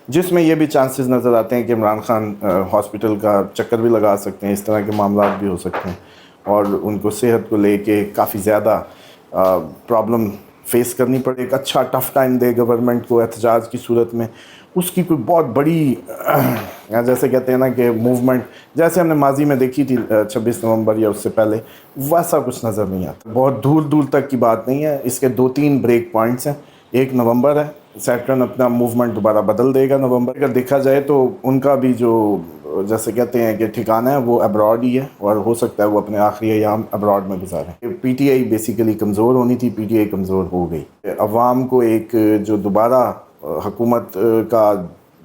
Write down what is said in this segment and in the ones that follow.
جس میں یہ بھی چانسز نظر آتے ہیں کہ عمران خان ہاسپٹل کا چکر بھی لگا سکتے ہیں، اس طرح کے معاملات بھی ہو سکتے ہیں، اور ان کو صحت کو لے کے کافی زیادہ پرابلم فیس کرنی پڑے. ایک اچھا ٹف ٹائم دے گورنمنٹ کو احتجاج کی صورت میں. اس کی کوئی بہت بڑی جیسے کہتے ہیں نا کہ موومنٹ جیسے ہم نے ماضی میں دیکھی تھی 26 نومبر یا اس سے پہلے، ویسا کچھ نظر نہیں آتا. بہت دور دور تک کی بات نہیں ہے. اس کے 2-3 بریک پوائنٹس ہیں. ایک نومبر ہے، سیٹرن اپنا موومنٹ دوبارہ بدل دے گا نومبر. اگر دیکھا جائے تو ان کا بھی جو جیسے کہتے ہیں کہ ٹھکانہ ہے وہ ابراڈ ہی ہے، اور ہو سکتا ہے وہ اپنے آخری ایام ابراڈ میں گزاریں. پی ٹی آئی بیسیکلی کمزور ہونی تھی، پی ٹی آئی کمزور ہو گئی. عوام کو ایک جو دوبارہ حکومت کا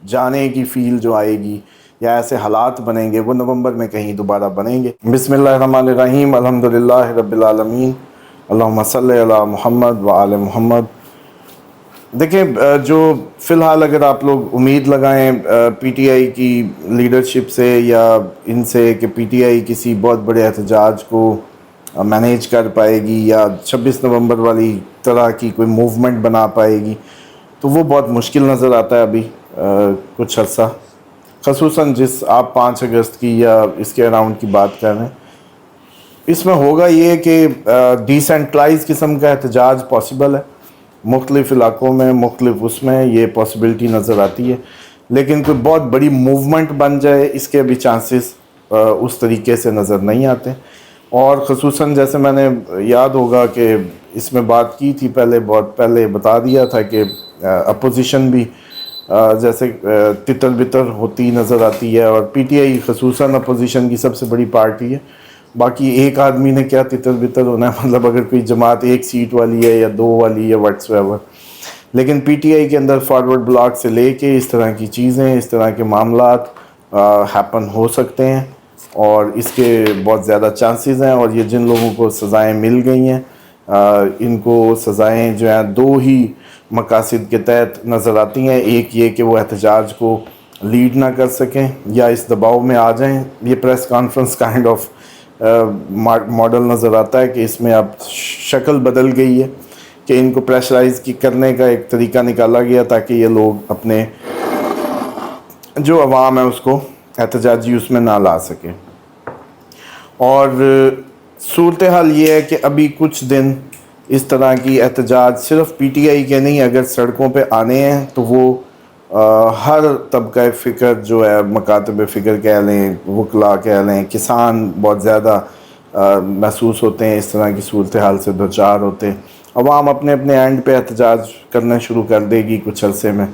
جانے کی فیل جو آئے گی یا ایسے حالات بنیں گے وہ نومبر میں کہیں دوبارہ بنیں گے. بسم اللہ الرحمن الرحیم، الحمدللہ رب العالمین، اللہم صلی علی محمد وآل محمد. دیکھیں، جو فی الحال اگر آپ لوگ امید لگائیں پی ٹی آئی کی لیڈرشپ سے یا ان سے کہ پی ٹی آئی کسی بہت بڑے احتجاج کو مینیج کر پائے گی یا 26 نومبر والی طرح کی کوئی موومنٹ بنا پائے گی، تو وہ بہت مشکل نظر آتا ہے ابھی کچھ عرصہ. خصوصاً جس آپ 5 اگست کی یا اس کے اراؤنڈ کی بات کر رہے ہیں، اس میں ہوگا یہ کہ ڈیسینٹرلائز قسم کا احتجاج پاسبل ہے. مختلف علاقوں میں مختلف اس میں یہ پاسبلٹی نظر آتی ہے، لیکن کوئی بہت بڑی موومنٹ بن جائے اس کے بھی چانسز اس طریقے سے نظر نہیں آتے. اور خصوصاً جیسے میں نے یاد ہوگا کہ اس میں بات کی تھی پہلے، بہت پہلے بتا دیا تھا کہ اپوزیشن بھی جیسے تتر بتر ہوتی نظر آتی ہے، اور پی ٹی آئی خصوصاً اپوزیشن کی سب سے بڑی پارٹی ہے. باقی ایک آدمی نے کیا تتر بتر ہونا ہے، مطلب اگر کوئی جماعت 1 سیٹ والی ہے یا 2 والی یا واٹس ایور. لیکن پی ٹی آئی کے اندر فارورڈ بلاک سے لے کے اس طرح کی چیزیں، اس طرح کے معاملات ہیپن ہو سکتے ہیں، اور اس کے بہت زیادہ چانسز ہیں. اور یہ جن لوگوں کو سزائیں مل گئی ہیں، ان کو سزائیں جو ہیں 2 ہی مقاصد کے تحت نظر آتی ہیں. ایک یہ کہ وہ احتجاج کو لیڈ نہ کر سکیں یا اس دباؤ میں آ جائیں. یہ press conference kind of model نظر آتا ہے کہ اس میں اب شکل بدل گئی ہے کہ ان کو پریشرائز کرنے کا ایک طریقہ نکالا گیا تاکہ یہ لوگ اپنے جو عوام ہے اس کو احتجاجی اس میں نہ لا سکیں. اور صورتحال یہ ہے کہ ابھی کچھ دن اس طرح کی احتجاج صرف پی ٹی آئی کے نہیں، اگر سڑکوں پہ آنے ہیں تو وہ ہر طبقہ فکر جو ہے، مکاتب فکر کہہ لیں، وکلاء کہہ لیں، کسان بہت زیادہ محسوس ہوتے ہیں، اس طرح کی صورتحال سے دوچار ہوتے ہیں. عوام اپنے اپنے اینڈ پہ احتجاج کرنا شروع کر دے گی کچھ عرصے میں.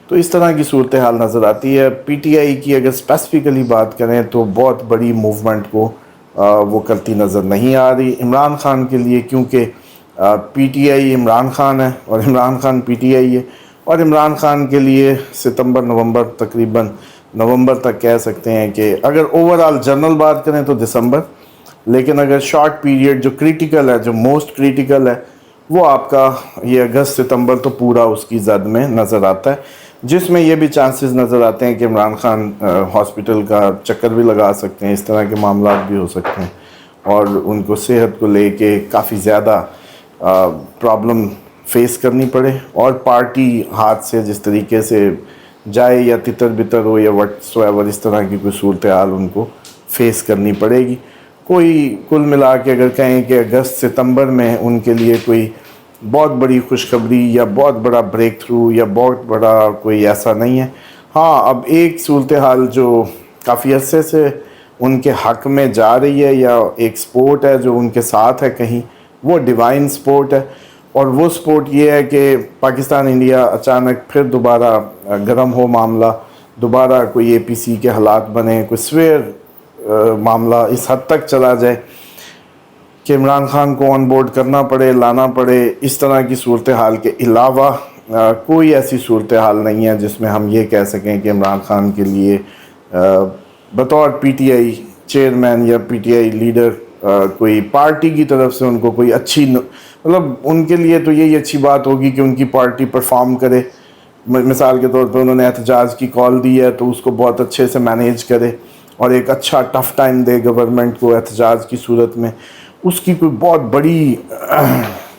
تو اس طرح کی صورتحال نظر آتی ہے. پی ٹی آئی کی اگر اسپیسیفکلی بات کریں تو بہت بڑی موومنٹ کو وہ کرتی نظر نہیں آ رہی. عمران خان کے لیے کیونکہ P T I Imran Khan ہے اور Imran Khan P T I ہے، اور عمران خان کے لیے ستمبر نومبر تقریباً نومبر تک کہہ سکتے ہیں کہ اگر اوورال جنرل بات کریں تو دسمبر، لیکن اگر شارٹ پیریڈ جو کریٹیکل ہے، جو موسٹ کریٹیکل ہے، وہ آپ کا یہ اگست ستمبر تو پورا اس کی زد میں نظر آتا ہے. جس میں یہ بھی چانسز نظر آتے ہیں کہ عمران خان ہاسپٹل کا چکر بھی لگا سکتے ہیں، اس طرح کے معاملات بھی ہو سکتے ہیں، اور ان کو صحت کو لے کے کافی زیادہ پرابلم فیس کرنی پڑے. اور پارٹی ہاتھ سے جس طریقے سے جائے یا تتر بتر ہو یا واٹس ایور، اس طرح کی کوئی صورتحال ان کو فیس کرنی پڑے گی. کوئی کل ملا کے اگر کہیں کہ اگست ستمبر میں ان کے لیے کوئی بہت بڑی خوشخبری یا بہت بڑا بریک تھرو یا بہت بڑا کوئی ایسا نہیں ہے. ہاں، اب ایک صورتحال جو کافی عرصے سے ان کے حق میں جا رہی ہے، یا ایک سپورٹ ہے جو ان کے ساتھ ہے کہیں، وہ ڈیوائن سپورٹ ہے. اور وہ سپورٹ یہ ہے کہ پاکستان انڈیا اچانک پھر دوبارہ گرم ہو معاملہ، دوبارہ کوئی اے پی سی کے حالات بنے، کوئی سویئر معاملہ اس حد تک چلا جائے کہ عمران خان کو آن بورڈ کرنا پڑے، لانا پڑے. اس طرح کی صورتحال کے علاوہ کوئی ایسی صورتحال نہیں ہے جس میں ہم یہ کہہ سکیں کہ عمران خان کے لیے بطور پی ٹی آئی چیئرمین یا پی ٹی آئی لیڈر کوئی پارٹی کی طرف سے ان کو کوئی اچھی مطلب ان کے لیے تو یہی اچھی بات ہوگی کہ ان کی پارٹی پرفارم کرے. مثال کے طور پر انہوں نے احتجاج کی کال دی ہے تو اس کو بہت اچھے سے مینیج کرے، اور ایک اچھا ٹف ٹائم دے گورنمنٹ کو احتجاج کی صورت میں. اس کی کوئی بہت بڑی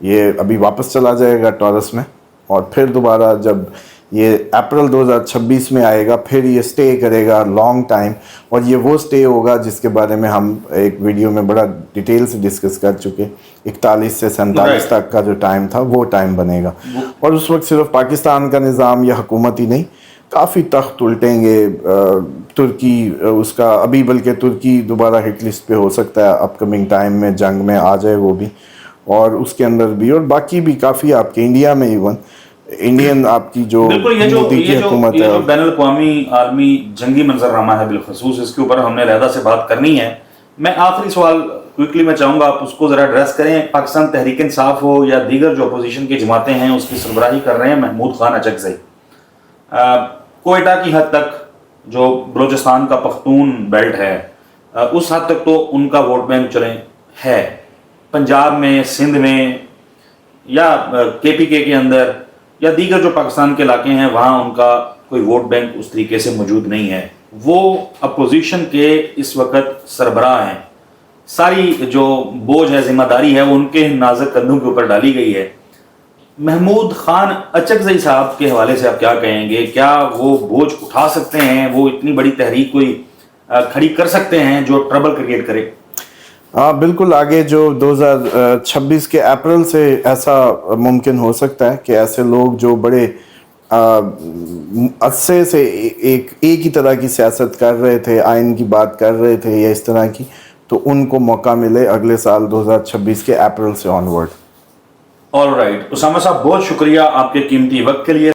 یہ ابھی واپس چلا جائے گا ٹورس میں، اور پھر دوبارہ جب یہ اپریل 2026 میں آئے گا پھر یہ سٹے کرے گا لانگ ٹائم، اور یہ وہ سٹے ہوگا جس کے بارے میں ہم ایک ویڈیو میں بڑا ڈیٹیل سے ڈسکس کر چکے، 41 سے 47 تک کا جو ٹائم تھا وہ ٹائم بنے گا، اور اس وقت صرف پاکستان کا نظام یا حکومت ہی نہیں، کافی تخت الٹیں گے، ترکی اس کا ابھی بلکہ ترکی دوبارہ ہٹ لسٹ پہ ہو سکتا ہے اپ کمنگ ٹائم میں، جنگ میں آ جائے وہ بھی، اور اس کے اندر بھی، اور باقی بھی کافی آپ کے انڈیا میں ایون انڈین آپ کی جو بالکل مودی کی حکومت یہ ہے، جو بین الاقوامی عالمی جنگی منظرنامہ ہے بالخصوص، اس کے اوپر ہم نے علیحدہ سے بات کرنی ہے۔ میں آخری سوال کوئکلی میں چاہوں گا آپ اس کو ذرا ایڈریس کریں۔ پاکستان تحریک انصاف ہو یا دیگر جو اپوزیشن کی جماعتیں ہیں اس کی سربراہی کر رہے ہیں محمود خان اچکزئی، کوئٹہ کی حد تک جو بلوچستان کا پختون بیلٹ ہے اس حد تک تو ان کا ووٹ بینک چلیں ہے، پنجاب میں، سندھ میں، یا کے پی کے اندر یا دیگر جو پاکستان کے علاقے ہیں وہاں ان کا کوئی ووٹ بینک اس طریقے سے موجود نہیں ہے۔ وہ اپوزیشن کے اس وقت سربراہ ہیں، ساری جو بوجھ ہے، ذمہ داری ہے، وہ ان کے نازک کندھوں کے اوپر ڈالی گئی ہے۔ محمود خان اچکزئی صاحب کے حوالے سے آپ کیا کہیں گے؟ کیا وہ بوجھ اٹھا سکتے ہیں؟ وہ اتنی بڑی تحریک کوئی کھڑی کر سکتے ہیں جو ٹربل کریٹ کرے؟ ہاں بالکل، آگے جو 2026 کے اپریل سے ایسا ممکن ہو سکتا ہے کہ ایسے لوگ جو بڑے عرصے سے ایک ہی طرح کی سیاست کر رہے تھے، آئین کی بات کر رہے تھے یا اس طرح کی، تو ان کو موقع ملے اگلے سال 2026 کے اپریل سے آن ورڈ۔ آل رائٹ، اسامہ صاحب بہت شکریہ آپ کے قیمتی وقت کے لیے۔